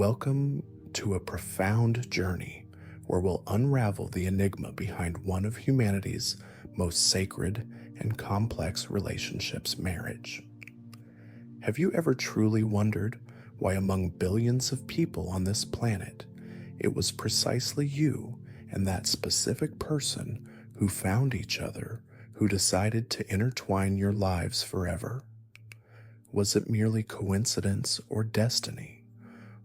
Welcome to a profound journey where we'll unravel the enigma behind one of humanity's most sacred and complex relationships, marriage. Have you ever truly wondered why, among billions of people on this planet, it was precisely you and that specific person who found each other, who decided to intertwine your lives forever? Was it merely coincidence or destiny?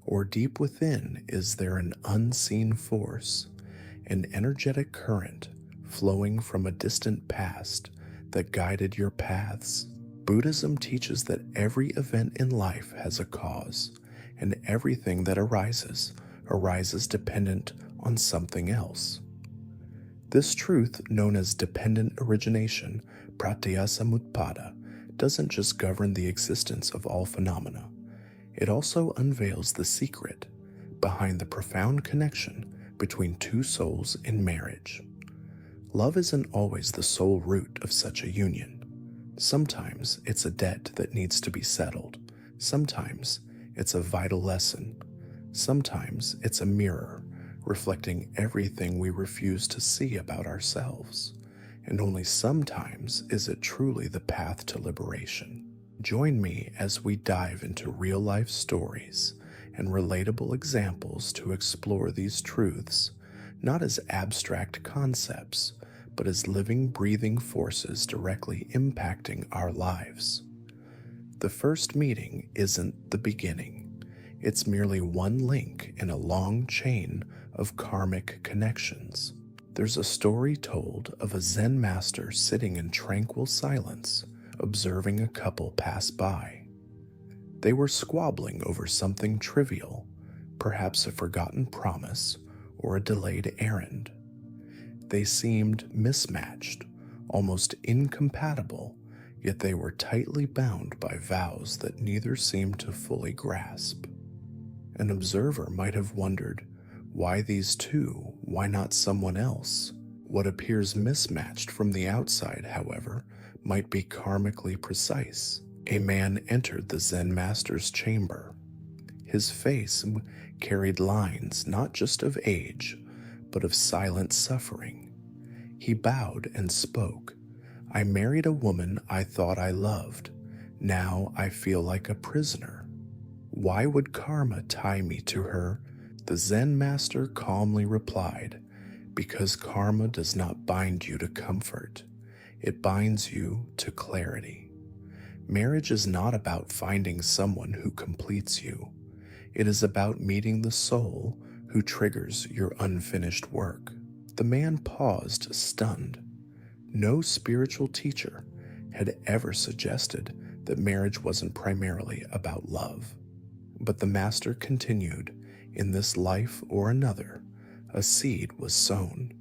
Or deep within, is there an unseen force, an energetic current flowing from a distant past that guided your paths? Buddhism teaches that every event in life has a cause, and everything that arises dependent on something else. This truth, known as dependent origination, pratyasamutpada, doesn't just govern the existence of all phenomena. It also unveils the secret behind the profound connection between two souls in marriage. Love isn't always the sole root of such a union. Sometimes it's a debt that needs to be settled. Sometimes it's a vital lesson. Sometimes it's a mirror reflecting everything we refuse to see about ourselves. And only sometimes is it truly the path to liberation. Join me as we dive into real-life stories and relatable examples to explore these truths, not as abstract concepts, but as living, breathing forces directly impacting our lives. The first meeting isn't the beginning. It's merely one link in a long chain of karmic connections. There's a story told of a Zen master sitting in tranquil silence, observing a couple pass by. They were squabbling over something trivial, perhaps a forgotten promise or a delayed errand. They seemed mismatched, almost incompatible, yet they were tightly bound by vows that neither seemed to fully grasp. An observer might have wondered, why these two? Why not someone else? What appears mismatched from the outside, however, might be karmically precise. A man entered the Zen master's chamber. His face carried lines not just of age, but of silent suffering. He bowed and spoke. "I married a woman I thought I loved. Now I feel like a prisoner. Why would karma tie me to her?" The Zen master calmly replied, "Because karma does not bind you to comfort. It binds you to clarity. Marriage is not about finding someone who completes you. It is about meeting the soul who triggers your unfinished work." The man paused, stunned. No spiritual teacher had ever suggested that marriage wasn't primarily about love. But the master continued, "In this life or another, a seed was sown.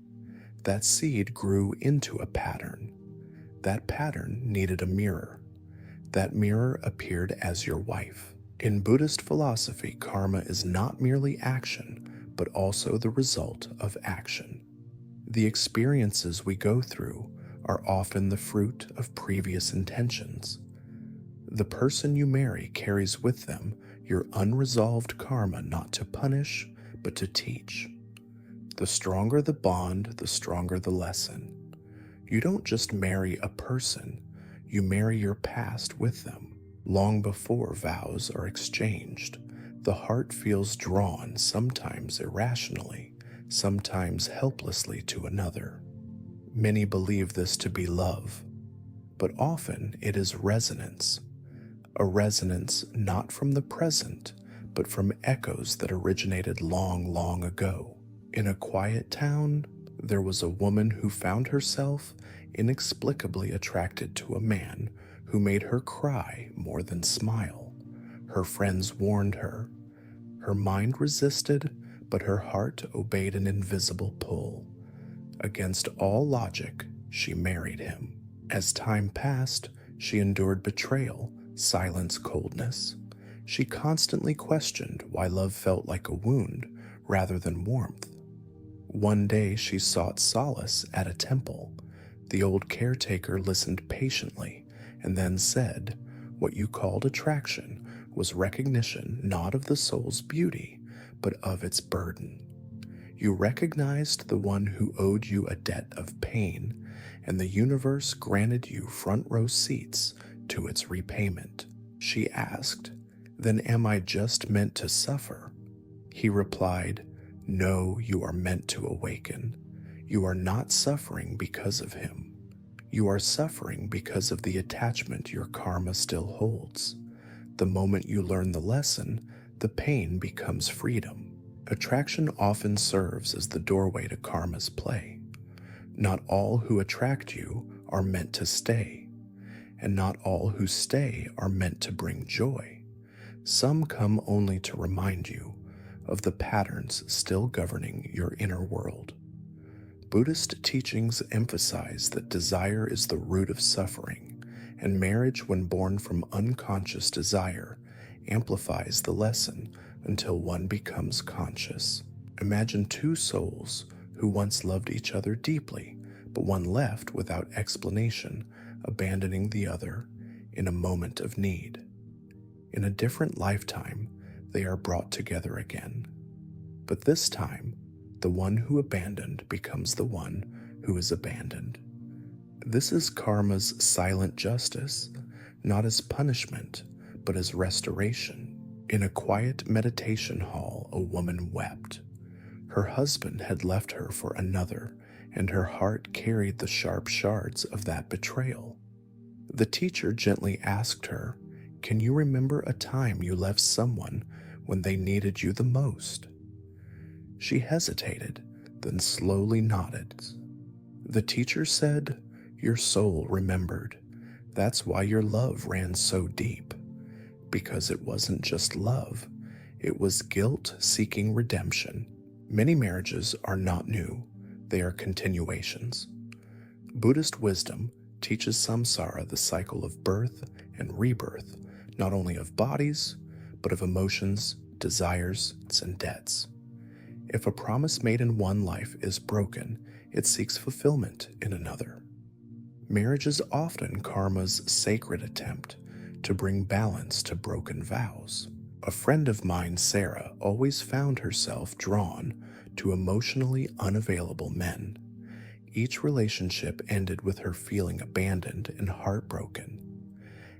That seed grew into a pattern. That pattern needed a mirror. That mirror appeared as your wife." In Buddhist philosophy, karma is not merely action, but also the result of action. The experiences we go through are often the fruit of previous intentions. The person you marry carries with them your unresolved karma, not to punish, but to teach. The stronger the bond, the stronger the lesson. You don't just marry a person, you marry your past with them. Long before vows are exchanged, the heart feels drawn, sometimes irrationally, sometimes helplessly, to another. Many believe this to be love, but often it is resonance. A resonance not from the present, but from echoes that originated long, long ago. In a quiet town, there was a woman who found herself inexplicably attracted to a man who made her cry more than smile. Her friends warned her. Her mind resisted, but her heart obeyed an invisible pull. Against all logic, she married him. As time passed, she endured betrayal, silence, coldness. She constantly questioned why love felt like a wound rather than warmth. One day she sought solace at a temple. The old caretaker listened patiently and then said, "What you called attraction was recognition not of the soul's beauty, but of its burden. You recognized the one who owed you a debt of pain, and the universe granted you front row seats to its repayment. She asked, "Then am I just meant to suffer?" He replied, "No, you are meant to awaken. You are not suffering because of him. You are suffering because of the attachment your karma still holds. The moment you learn the lesson, the pain becomes freedom." Attraction often serves as the doorway to karma's play. Not all who attract you are meant to stay, and not all who stay are meant to bring joy. Some come only to remind you of the patterns still governing your inner world. Buddhist teachings emphasize that desire is the root of suffering, and marriage, when born from unconscious desire, amplifies the lesson until one becomes conscious. Imagine two souls who once loved each other deeply, but one left without explanation, abandoning the other in a moment of need. In a different lifetime, they are brought together again. But this time, the one who abandoned becomes the one who is abandoned. This is karma's silent justice, not as punishment, but as restoration. In a quiet meditation hall, a woman wept. Her husband had left her for another, and her heart carried the sharp shards of that betrayal. The teacher gently asked her, "Can you remember a time you left someone when they needed you the most?" She hesitated, then slowly nodded. The teacher said, "Your soul remembered. That's why your love ran so deep. Because it wasn't just love, it was guilt seeking redemption." Many marriages are not new, they are continuations. Buddhist wisdom teaches samsara, the cycle of birth and rebirth, not only of bodies, but of emotions, desires, and debts. If a promise made in one life is broken, it seeks fulfillment in another. Marriage is often karma's sacred attempt to bring balance to broken vows. A friend of mine, Sarah, always found herself drawn to emotionally unavailable men. Each relationship ended with her feeling abandoned and heartbroken.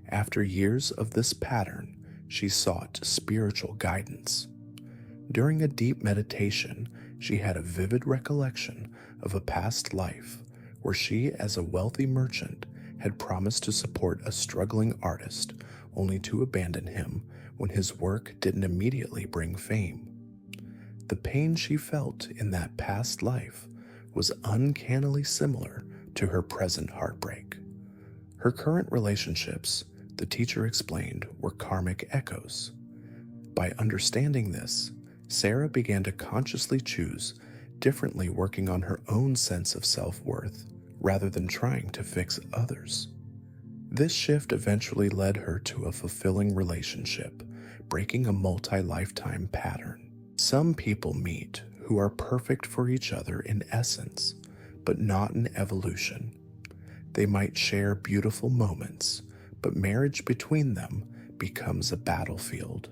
After years of this pattern, she sought spiritual guidance. During a deep meditation, she had a vivid recollection of a past life where she, as a wealthy merchant, had promised to support a struggling artist, only to abandon him when his work didn't immediately bring fame. The pain she felt in that past life was uncannily similar to her present heartbreak. Her current relationships, the teacher explained, were karmic echoes. By understanding this, Sarah began to consciously choose differently, working on her own sense of self-worth rather than trying to fix others. This shift eventually led her to a fulfilling relationship, breaking a multi-lifetime pattern. Some people meet who are perfect for each other in essence, but not in evolution. They might share beautiful moments, but marriage between them becomes a battlefield.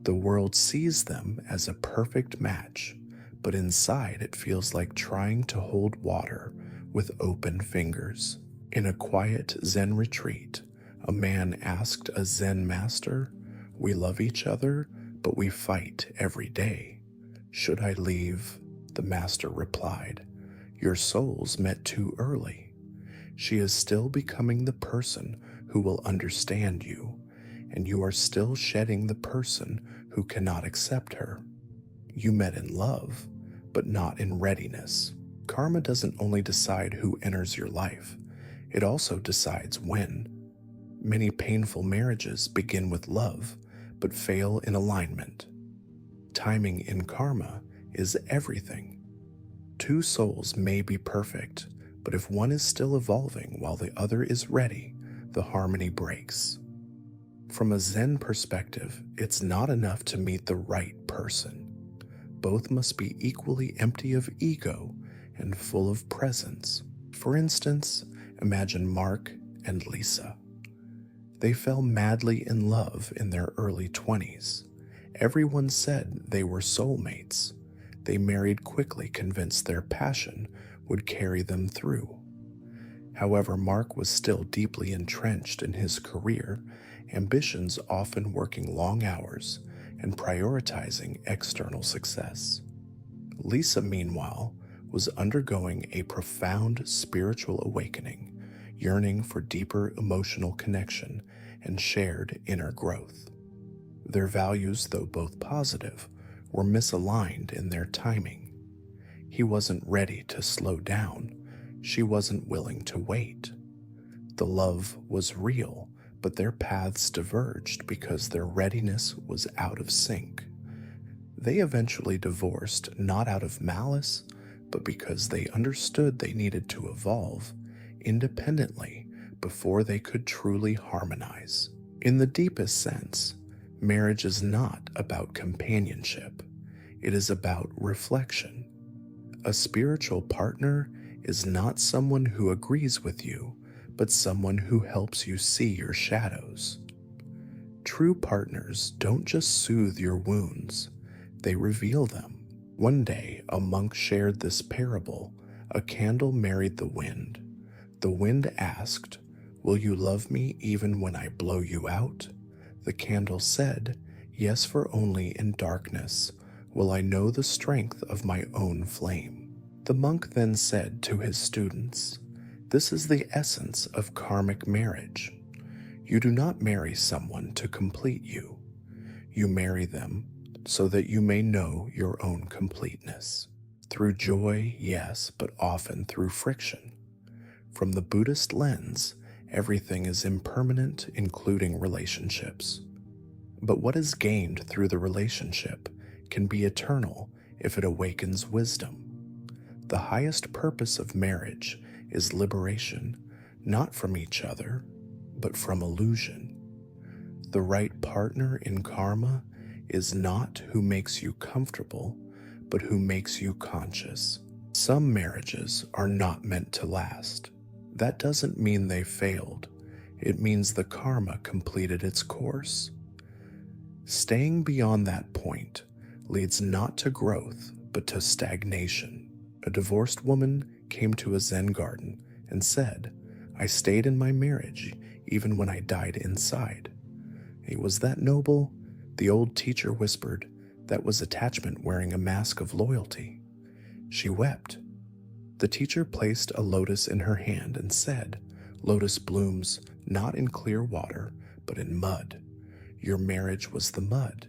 The world sees them as a perfect match, but inside it feels like trying to hold water with open fingers. In a quiet Zen retreat, a man asked a Zen master, "We love each other, but we fight every day. Should I leave?" The master replied, "Your souls met too early. She is still becoming the person who will understand you, and you are still shedding the person who cannot accept her. You met in love, but not in readiness." Karma doesn't only decide who enters your life, it also decides when. Many painful marriages begin with love, but fail in alignment. Timing in karma is everything. Two souls may be perfect, but if one is still evolving while the other is ready, the harmony breaks. From a Zen perspective, it's not enough to meet the right person. Both must be equally empty of ego and full of presence. For instance, imagine Mark and Lisa. They fell madly in love in their early 20s. Everyone said they were soulmates. They married quickly, convinced their passion would carry them through. However, Mark was still deeply entrenched in his career, ambitions often working long hours and prioritizing external success. Lisa, meanwhile, was undergoing a profound spiritual awakening, yearning for deeper emotional connection and shared inner growth. Their values, though both positive, were misaligned in their timing. He wasn't ready to slow down. She wasn't willing to wait. The love was real, but their paths diverged because their readiness was out of sync. They eventually divorced, not out of malice, but because they understood they needed to evolve independently before they could truly harmonize. In the deepest sense, marriage is not about companionship. It is about reflection. A spiritual partner is not someone who agrees with you, but someone who helps you see your shadows. True partners don't just soothe your wounds, they reveal them. One day, a monk shared this parable. A candle married the wind. The wind asked, "Will you love me even when I blow you out?" The candle said, "Yes, for only in darkness will I know the strength of my own flame." The monk then said to his students, "This is the essence of karmic marriage. You do not marry someone to complete you. You marry them so that you may know your own completeness. Through joy, yes, but often through friction. From the Buddhist lens, everything is impermanent, including relationships. But what is gained through the relationship can be eternal if it awakens wisdom. The highest purpose of marriage is liberation, not from each other, but from illusion. The right partner in karma is not who makes you comfortable, but who makes you conscious. Some marriages are not meant to last. That doesn't mean they failed. It means the karma completed its course. Staying beyond that point leads not to growth, but to stagnation. A divorced woman came to a Zen garden and said, "I stayed in my marriage even when I died inside." Was that noble? The old teacher whispered, "That was attachment wearing a mask of loyalty." She wept. The teacher placed a lotus in her hand and said, "Lotus blooms not in clear water, but in mud. Your marriage was the mud.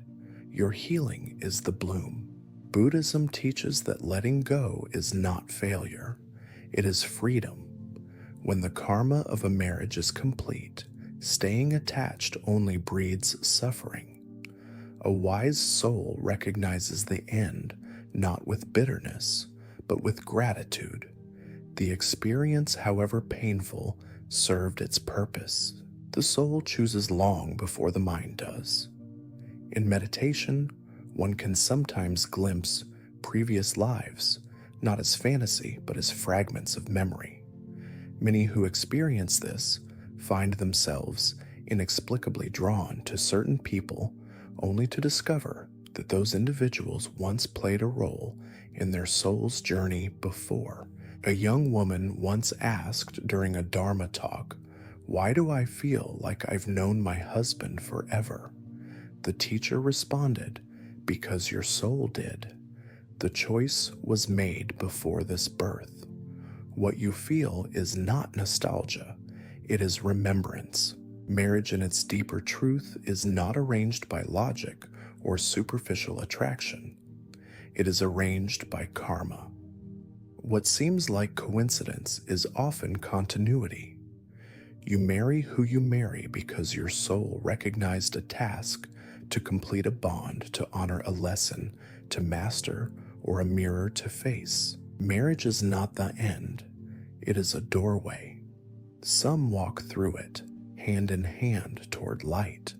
Your healing is the bloom." Buddhism teaches that letting go is not failure. It is freedom. When the karma of a marriage is complete, staying attached only breeds suffering. A wise soul recognizes the end not with bitterness, but with gratitude. The experience, however painful, served its purpose. The soul chooses long before the mind does. In meditation, one can sometimes glimpse previous lives, not as fantasy, but as fragments of memory. Many who experience this find themselves inexplicably drawn to certain people only to discover that those individuals once played a role in their soul's journey before. A young woman once asked during a Dharma talk, "Why do I feel like I've known my husband forever?" The teacher responded, "Because your soul did. The choice was made before this birth. What you feel is not nostalgia, it is remembrance." Marriage in its deeper truth is not arranged by logic or superficial attraction. It is arranged by karma. What seems like coincidence is often continuity. You marry who you marry because your soul recognized a task to complete a bond, to honor a lesson, to master, or a mirror to face. Marriage is not the end. It is a doorway. Some walk through it, hand in hand toward light.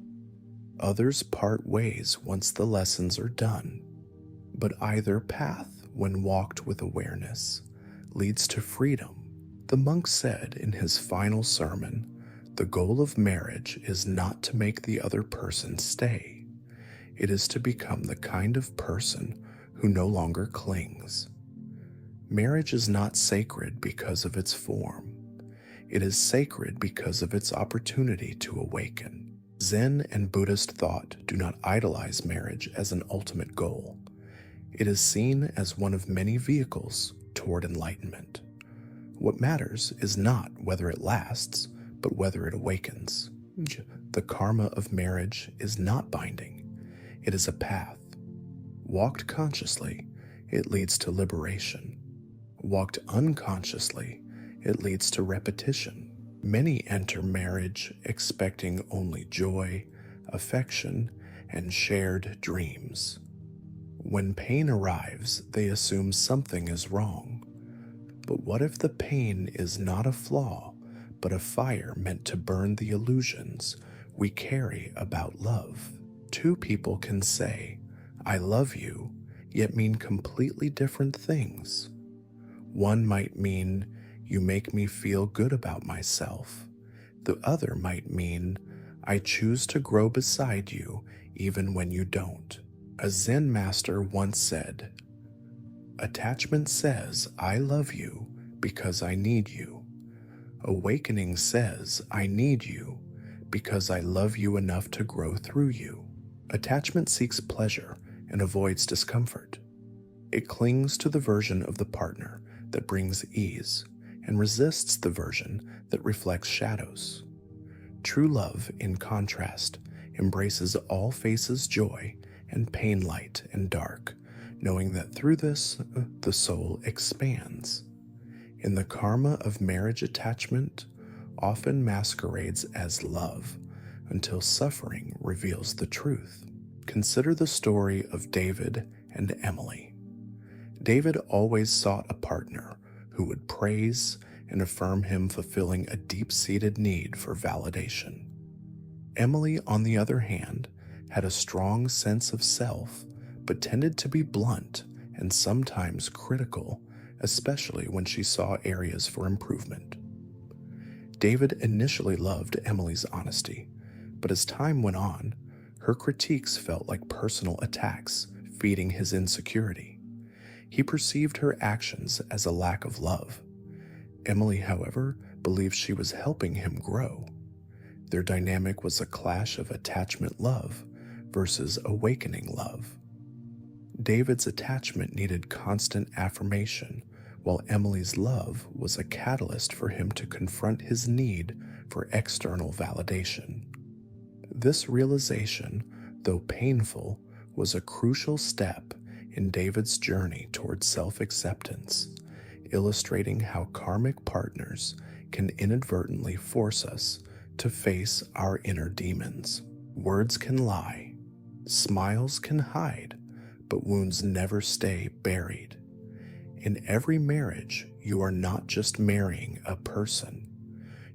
Others part ways once the lessons are done. But either path, when walked with awareness, leads to freedom. The monk said in his final sermon, "The goal of marriage is not to make the other person stay. It is to become the kind of person who no longer clings. Marriage is not sacred because of its form. It is sacred because of its opportunity to awaken. Zen and Buddhist thought do not idolize marriage as an ultimate goal. It is seen as one of many vehicles toward enlightenment. What matters is not whether it lasts, but whether it awakens. The karma of marriage is not binding. It is a path. Walked consciously, it leads to liberation. Walked unconsciously, it leads to repetition. Many enter marriage expecting only joy, affection, and shared dreams. When pain arrives, they assume something is wrong. But what if the pain is not a flaw, but a fire meant to burn the illusions we carry about love? Two people can say, "I love you," yet mean completely different things. One might mean, "You make me feel good about myself." The other might mean, "I choose to grow beside you even when you don't." A Zen master once said, "Attachment says, 'I love you because I need you.' Awakening says, 'I need you because I love you enough to grow through you.'" Attachment seeks pleasure and avoids discomfort. It clings to the version of the partner that brings ease and resists the version that reflects shadows. True love, in contrast, embraces all faces joy and pain light and dark, knowing that through this, the soul expands. In the karma of marriage, attachment often masquerades as love until suffering reveals the truth. Consider the story of David and Emily. David always sought a partner who would praise and affirm him, fulfilling a deep-seated need for validation. Emily, on the other hand, had a strong sense of self, but tended to be blunt and sometimes critical, especially when she saw areas for improvement. David initially loved Emily's honesty, but as time went on, her critiques felt like personal attacks, feeding his insecurity. He perceived her actions as a lack of love. Emily, however, believed she was helping him grow. Their dynamic was a clash of attachment love versus awakening love. David's attachment needed constant affirmation, while Emily's love was a catalyst for him to confront his need for external validation. This realization, though painful, was a crucial step in David's journey towards self-acceptance, illustrating how karmic partners can inadvertently force us to face our inner demons. Words can lie, smiles can hide, but wounds never stay buried. In every marriage, you are not just marrying a person.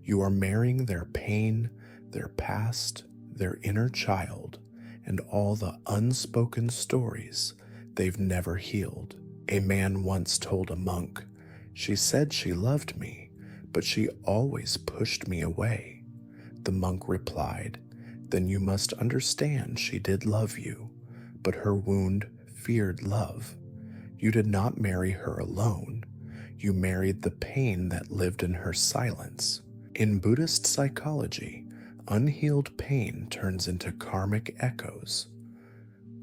You are marrying their pain, their past, their inner child, and all the unspoken stories they've never healed. A man once told a monk, "She said she loved me, but she always pushed me away." The monk replied, "Then you must understand she did love you, but her wound feared love. You did not marry her alone. You married the pain that lived in her silence." In Buddhist psychology, unhealed pain turns into karmic echoes.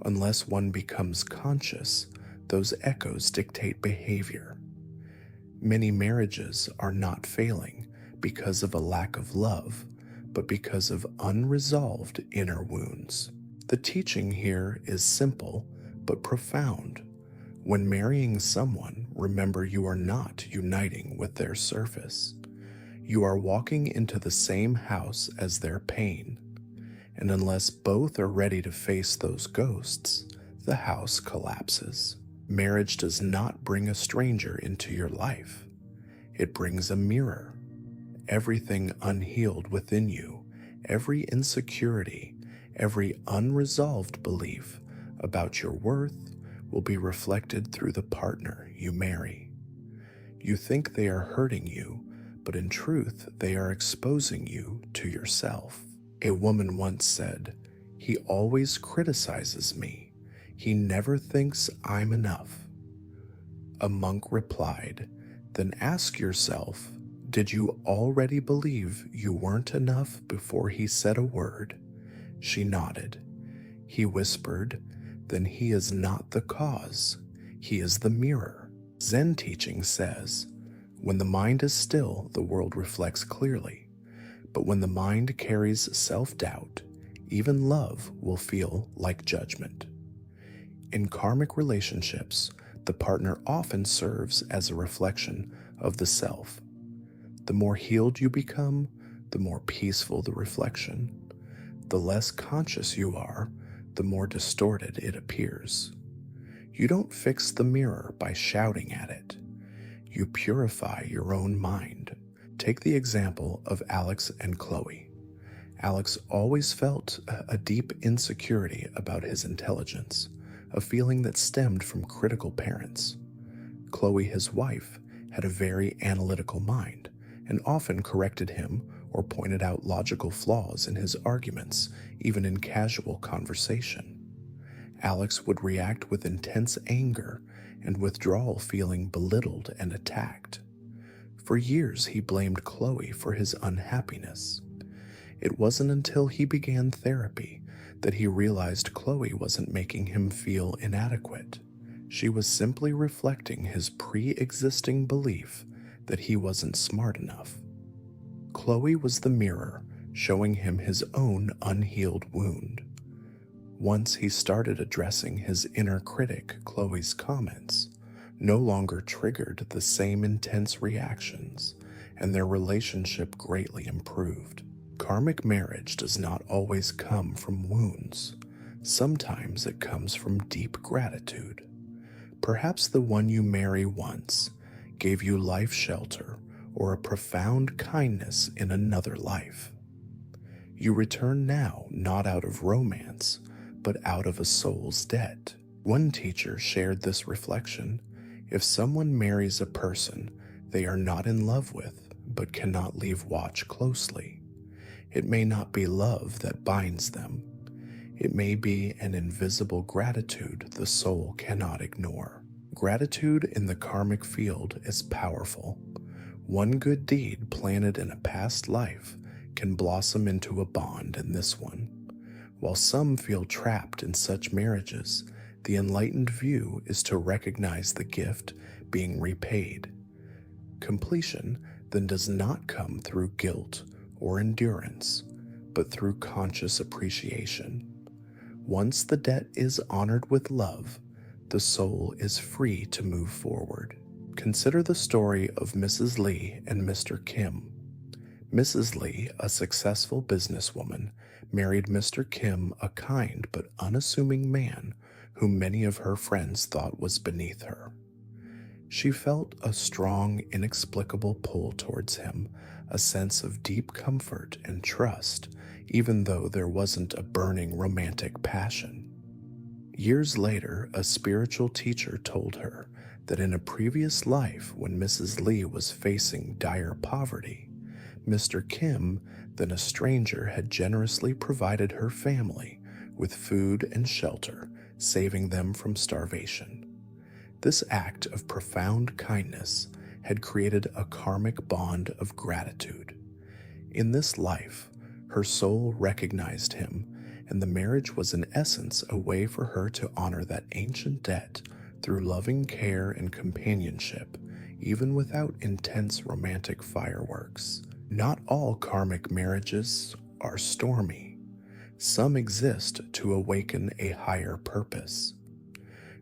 Unless one becomes conscious, those echoes dictate behavior. Many marriages are not failing because of a lack of love, but because of unresolved inner wounds. The teaching here is simple but profound. When marrying someone, remember you are not uniting with their surface. You are walking into the same house as their pain. And unless both are ready to face those ghosts, the house collapses. Marriage does not bring a stranger into your life. It brings a mirror. Everything unhealed within you, every insecurity, every unresolved belief about your worth will be reflected through the partner you marry. You think they are hurting you, but in truth, they are exposing you to yourself. A woman once said, He always criticizes me. He never thinks I'm enough." A monk replied, "Then ask yourself, did you already believe you weren't enough before he said a word?" She nodded. He whispered, "Then he is not the cause. He is the mirror." Zen teaching says, "When the mind is still, the world reflects clearly. But when the mind carries self-doubt, even love will feel like judgment." In karmic relationships, the partner often serves as a reflection of the self. The more healed you become, the more peaceful the reflection. The less conscious you are, the more distorted it appears. You don't fix the mirror by shouting at it. You purify your own mind. Take the example of Alex and Chloe. Alex always felt a deep insecurity about his intelligence, a feeling that stemmed from critical parents. Chloe, his wife, had a very analytical mind and often corrected him or pointed out logical flaws in his arguments, even in casual conversation. Alex would react with intense anger and withdrawal, feeling belittled and attacked. For years, he blamed Chloe for his unhappiness. It wasn't until he began therapy that he realized Chloe wasn't making him feel inadequate. She was simply reflecting his pre-existing belief that he wasn't smart enough. Chloe was the mirror, showing him his own unhealed wound. Once he started addressing his inner critic, Chloe's comments no longer triggered the same intense reactions, and their relationship greatly improved. Karmic marriage does not always come from wounds. Sometimes it comes from deep gratitude. Perhaps the one you marry once gave you life shelter or a profound kindness in another life. You return now not out of romance, but out of a soul's debt. One teacher shared this reflection: if someone marries a person they are not in love with, but cannot leave watch closely, it may not be love that binds them. It may be an invisible gratitude the soul cannot ignore. Gratitude in the karmic field is powerful. One good deed planted in a past life can blossom into a bond in this one. While some feel trapped in such marriages, the enlightened view is to recognize the gift being repaid. Completion then does not come through guilt or endurance, but through conscious appreciation. Once the debt is honored with love, the soul is free to move forward. Consider the story of Mrs. Lee and Mr. Kim. Mrs. Lee, a successful businesswoman, married Mr. Kim, a kind but unassuming man whom many of her friends thought was beneath her. She felt a strong, inexplicable pull towards him, a sense of deep comfort and trust, even though there wasn't a burning romantic passion. Years later, a spiritual teacher told her that in a previous life, when Mrs. Lee was facing dire poverty, Mr. Kim, then a stranger, had generously provided her family with food and shelter, saving them from starvation. This act of profound kindness had created a karmic bond of gratitude. In this life, her soul recognized him, and the marriage was in essence a way for her to honor that ancient debt through loving care and companionship, even without intense romantic fireworks. Not all karmic marriages are stormy. Some exist to awaken a higher purpose.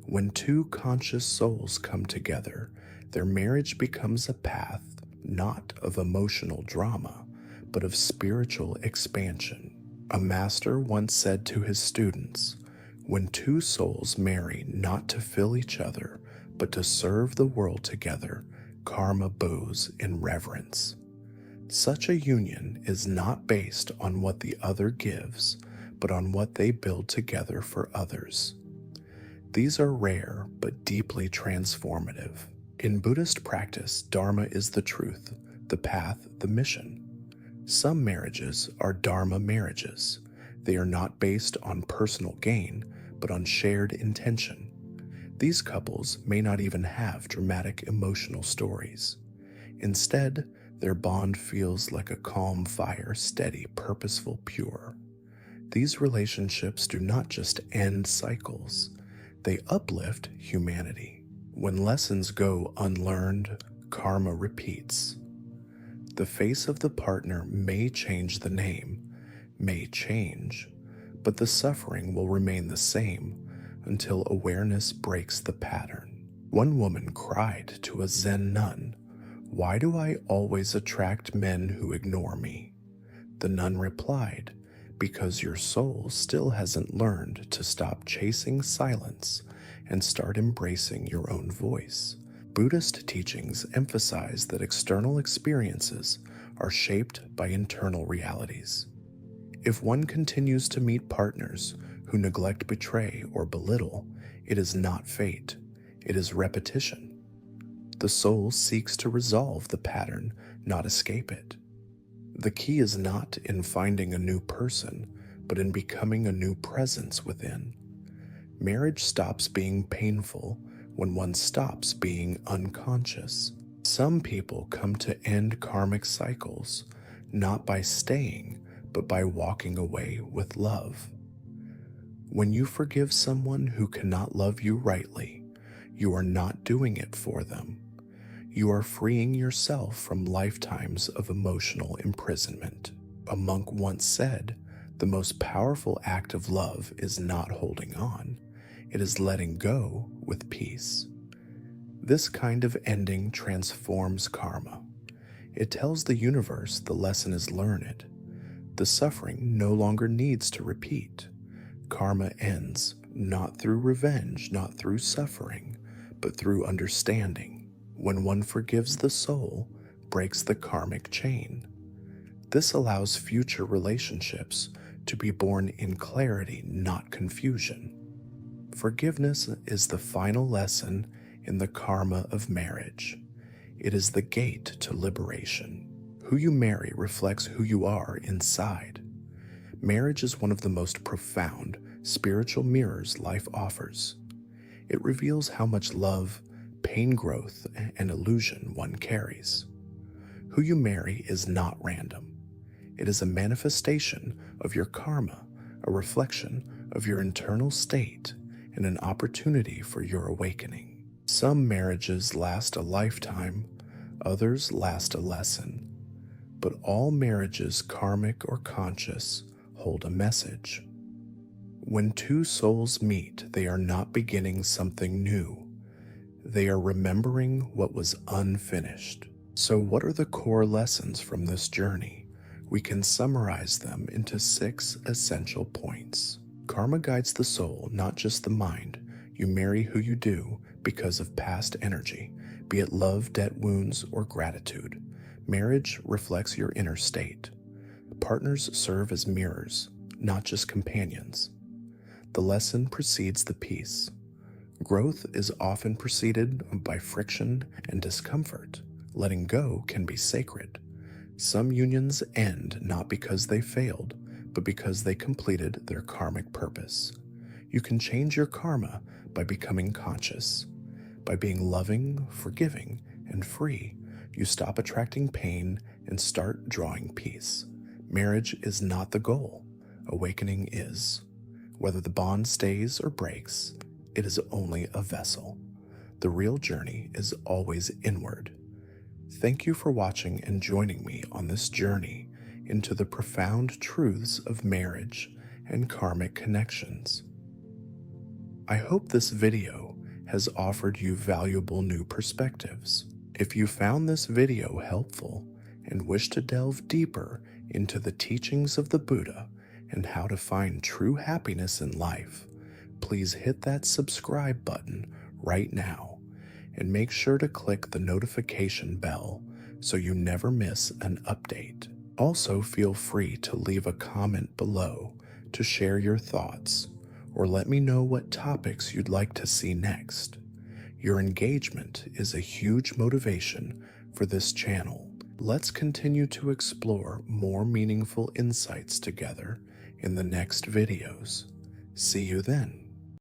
When two conscious souls come together, their marriage becomes a path not of emotional drama, but of spiritual expansion. A master once said to his students, "When two souls marry not to fill each other, but to serve the world together, karma bows in reverence." Such a union is not based on what the other gives, but on what they build together for others. These are rare but deeply transformative. In Buddhist practice, Dharma is the truth, the path, the mission. Some marriages are Dharma marriages. They are not based on personal gain, but on shared intention. These couples may not even have dramatic emotional stories. Instead, their bond feels like a calm fire, steady, purposeful, pure. These relationships do not just end cycles, they uplift humanity. When lessons go unlearned, karma repeats. The face of the partner may change, the name may change, but the suffering will remain the same until awareness breaks the pattern. One woman cried to a Zen nun, "Why do I always attract men who ignore me?" The nun replied, "Because your soul still hasn't learned to stop chasing silence and start embracing your own voice." Buddhist teachings emphasize that external experiences are shaped by internal realities. If one continues to meet partners who neglect, betray, or belittle, it is not fate, it is repetition. The soul seeks to resolve the pattern, not escape it. The key is not in finding a new person, but in becoming a new presence within. Marriage stops being painful when one stops being unconscious. Some people come to end karmic cycles not by staying, but by walking away with love. When you forgive someone who cannot love you rightly, you are not doing it for them. You are freeing yourself from lifetimes of emotional imprisonment. A monk once said, "The most powerful act of love is not holding on, it is letting go with peace." This kind of ending transforms karma. It tells the universe the lesson is learned. The suffering no longer needs to repeat. Karma ends not through revenge, not through suffering, but through understanding. When one forgives, the soul breaks the karmic chain. This allows future relationships to be born in clarity, not confusion. Forgiveness is the final lesson in the karma of marriage. It is the gate to liberation. Who you marry reflects who you are inside. Marriage is one of the most profound spiritual mirrors life offers. It reveals how much love, pain, growth, and illusion one carries. Who you marry is not random. It is a manifestation of your karma, a reflection of your internal state, and an opportunity for your awakening. Some marriages last a lifetime, others last a lesson. But all marriages, karmic or conscious, hold a message. When two souls meet, they are not beginning something new. They are remembering what was unfinished. So what are the core lessons from this journey? We can summarize them into 6 essential points. Karma guides the soul, not just the mind. You marry who you do because of past energy, be it love, debt, wounds, or gratitude. Marriage reflects your inner state. Partners serve as mirrors, not just companions. The lesson precedes the peace. Growth is often preceded by friction and discomfort. Letting go can be sacred. Some unions end not because they failed, but because they completed their karmic purpose. You can change your karma by becoming conscious. By being loving, forgiving, and free, you stop attracting pain and start drawing peace. Marriage is not the goal. Awakening is. Whether the bond stays or breaks, it is only a vessel. The real journey is always inward. Thank you for watching and joining me on this journey into the profound truths of marriage and karmic connections. I hope this video has offered you valuable new perspectives. If you found this video helpful and wish to delve deeper into the teachings of the Buddha and how to find true happiness in life, please hit that subscribe button right now and make sure to click the notification bell so you never miss an update. Also, feel free to leave a comment below to share your thoughts or let me know what topics you'd like to see next. Your engagement is a huge motivation for this channel. Let's continue to explore more meaningful insights together in the next videos. See you then.